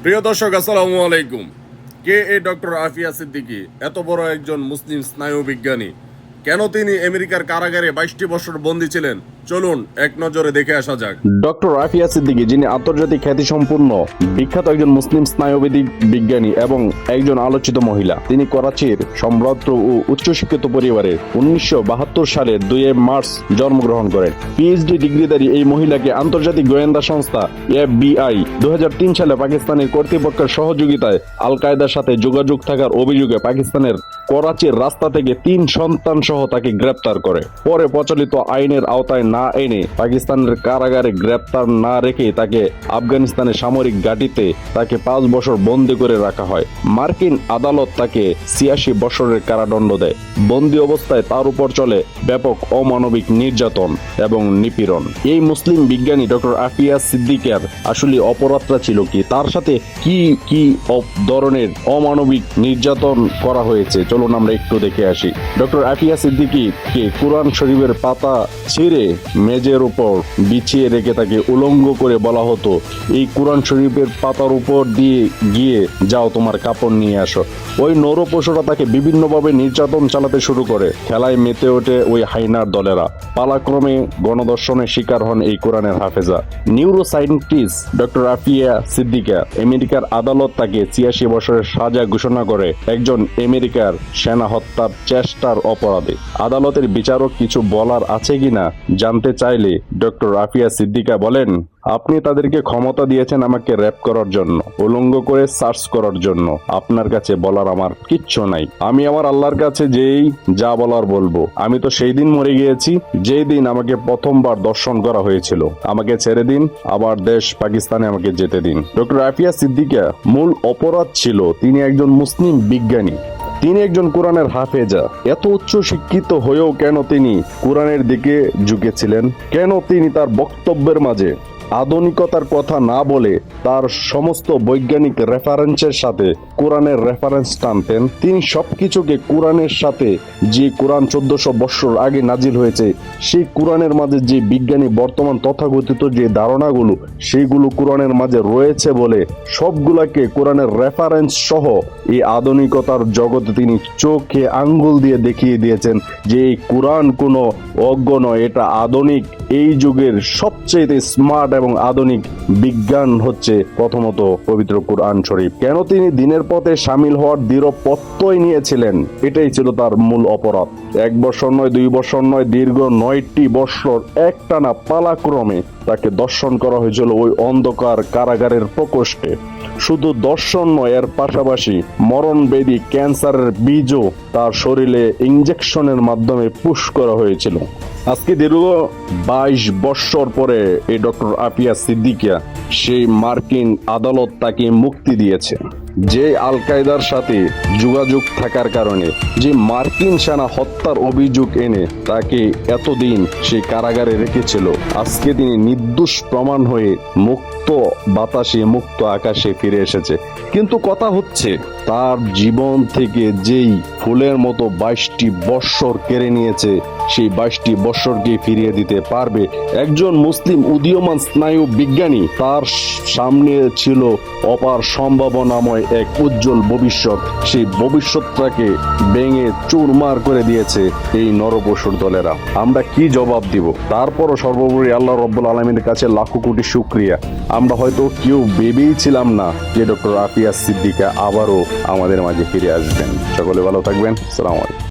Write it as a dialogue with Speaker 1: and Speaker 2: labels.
Speaker 1: প্রিয় দর্শক, আসসালামু আলাইকুম। কে এই ডক্টর আফিয়া সিদ্দিকী? এত বড় একজন মুসলিম স্নায়ু বিজ্ঞানী, কেন তিনি আমেরিকার কারাগারে 22টি বছর বন্দী ছিলেন? চলুন এক নজরে দেখে আসা যাক।
Speaker 2: ডক্টর আফিয়া সিদ্দিকী, যিনি আন্তর্জাতিক খ্যাতিসম্পন্ন বিখ্যাত একজন মুসলিম স্নায়ুবিদ্যা বিজ্ঞানী এবং একজন আলোচিত মহিলা। তিনি করাচির সম্ভ্রান্ত ও উচ্চশিক্ষিত পরিবারে 1972 সালের 2 মার্চ জন্মগ্রহণ করেন। পিএইচডি ডিগ্রিধারী এই মহিলাকে আন্তর্জাতিক গোয়েন্দা সংস্থা FBI 2003 সালে পাকিস্তানের কর্তৃপক্ষের সহযোগিতায় আল কায়দার সাথে যোগাযোগ থাকার অভিযোগে পাকিস্তানের করাচির রাস্তা থেকে 3 সন্তান সহ তাকে গ্রেপ্তার করে। পরে প্রচলিত আইনের আওতায় না এনে পাকিস্তানের কারাগারে গ্রেপ্তার না রেখে তাকে আফগানিস্তানের সামরিক ঘাঁটিতে তাকে 5 বছর বন্দী করে রাখা হয়। মার্কিন আদালত তাকে 86 বছরের কারাদণ্ড দেয়। বন্দী অবস্থায় তার উপর চলে ব্যাপক অমানবিক নির্যাতন এবং নিপীড়ন। এই মুসলিম বিজ্ঞানী ডক্টর আফিয়া সিদ্দিকার আসলে অপরাধটা ছিল কি? তার সাথে কি কি ধরনের অমানবিক নির্যাতন করা হয়েছে, চলুন আমরা একটু দেখে আসি। ডক্টর আফিয়া সিদ্দিকীকে কোরআন শরীফের পাতা ছিঁড়ে মেজের উপর বিছিয়ে রেখে তাকে উলঙ্গ করে বলা হতো, এই কোরআন শরীফের পাতার উপর দিয়ে গিয়ে যাও, তোমার কাপড় নিয়ে আসো। ওই নরপশুরা তাকে বিভিন্নভাবে নির্যাতন চালাতে শুরু করে। খেলায় মেতে ওঠে ওই হাইনার দলেরা। পালাক্রমে গণধর্ষণের শিকার হন এই কোরআনের হাফেজা। Neuroscientist doctor Aafia Siddiqui আমেরিকার আদালত তাকে 86 বছরের সাজা ঘোষণা করে একজন আমেরিকার সেনা হত্যার চেষ্টার অপরাধে। আদালতের বিচারক কিছু বলার আছে কিনা জানতে চাইলে ডক্টর আফিয়া সিদ্দিকা বলেন, আপনি তাদেরকে ক্ষমতা দিয়েছেন আমাকে র্যাপ করার জন্য, উলঙ্গ করে সার্চ করার জন্য। আপনার কাছে বলার আমার কিচ্ছু নাই। আমি আমার আল্লাহর কাছে যেই যা বলার বলবো। আমি তো সেই দিন মরে গিয়েছি যেই দিন আমাকে প্রথমবার দর্শন করা হয়েছিল। আমাকে ছেড়ে দিন, আবার দেশ পাকিস্তানে আমাকে যেতে দিন। ডক্টর আফিয়া সিদ্দিকা মূল অপরাধ ছিল তিনি একজন মুসলিম বিজ্ঞানী। তিনি একজন কোরআনের হাফেজা। এত উচ্চ শিক্ষিত হয়েও কেন তিনি কোরআনের দিকে ঝুঁকেছিলেন? কেন তিনি তার বক্তব্যের মাঝে আধুনিকতার কথা না বলে তার সমস্ত বৈজ্ঞানিক রেফারেন্সের সাথে কোরআনের রেফারেন্স টানতেন? তিনি সবকিছুকে কোরআনের সাথে, যে কোরআন 1400 বছর আগে নাজিল হয়েছে, সেই কোরআনের মাঝে যে বিজ্ঞানী বর্তমান তথাকথিত যে ধারণাগুলো সেইগুলো কোরআনের মাঝে রয়েছে বলে সবগুলাকে কোরআনের রেফারেন্স সহ এই আধুনিকতার জগতে তিনি চোখে আঙ্গুল দিয়ে দেখিয়ে দিয়েছেন যে এই কোরআন কোনো অজ্ঞ নয়, এটা আধুনিক। এই যুগের সবচেয়ে স্মার্ট এবং আধুনিক বিজ্ঞান হচ্ছে প্রথমত পবিত্র কোরআন শরীফ। কেন তিনি দিনের পথে সামিল হওয়ার দৃঢ় প্রত্যয় নিয়েছিলেন? এটাই ছিল তার মূল অপরাধ। 1 বছর নয়, 2 বছর নয়, দীর্ঘ 9টি বছর একটানা পালাক্রমে তাকে দর্শন করা হয়েছিল ওই অন্ধকার কারাগারের প্রকোষ্ঠে। শুধু দর্শন নয়, এর পাশাপাশি মরণবেদী ক্যান্সারের বীজও তার শরীরে ইনজেকশনের মাধ্যমে পুশ করা হয়েছিল। আজকে দীর্ঘ 22 বছর পরে এই ডক্টর আফিয়া সিদ্দিকা সেই মার্কিন আদালত তাকে মুক্তি দিয়েছে। যে আল কায়দার সাথে যোগাযোগ থাকার কারণে যে মার্কিন সেনা হত্যার অভিযোগ এনে তাকে এতদিন সেই কারাগারে রেখেছিল, আজকে তিনি নির্দোষ প্রমাণ হয়ে মুক্ত বাতাসে, মুক্ত আকাশে ফিরে এসেছে। কিন্তু কথা হচ্ছে, তার জীবন থেকে যেই ফুলের মতো 22টি বৎসর কেড়ে নিয়েছে, সেই 22টি বৎসরকে ফিরিয়ে দিতে পারবে একজন মুসলিম উদীয়মান স্নায়ু বিজ্ঞানী? তার সামনে ছিল অপার সম্ভাবনাময় এক উজ্জ্বল ভবিষ্যৎ। সেই ভবিষ্যৎটাকে ভেঙে চুরমার করে দিয়েছে এই নরপশুর দলেরা। আমরা কি জবাব দিব? তারপরও সর্বোপরি আল্লাহ রাব্বুল আলামিনের কাছে লাখো কোটি শুকরিয়া। আমরা হয়তো কেউ ভেবেই ছিলাম না যে ডক্টর আফিয়া সিদ্দিকা আবারও আমাদের মাঝে ফিরে আসবেন। সকলে ভালো থাকবেন। আসসালামু আলাইকুম।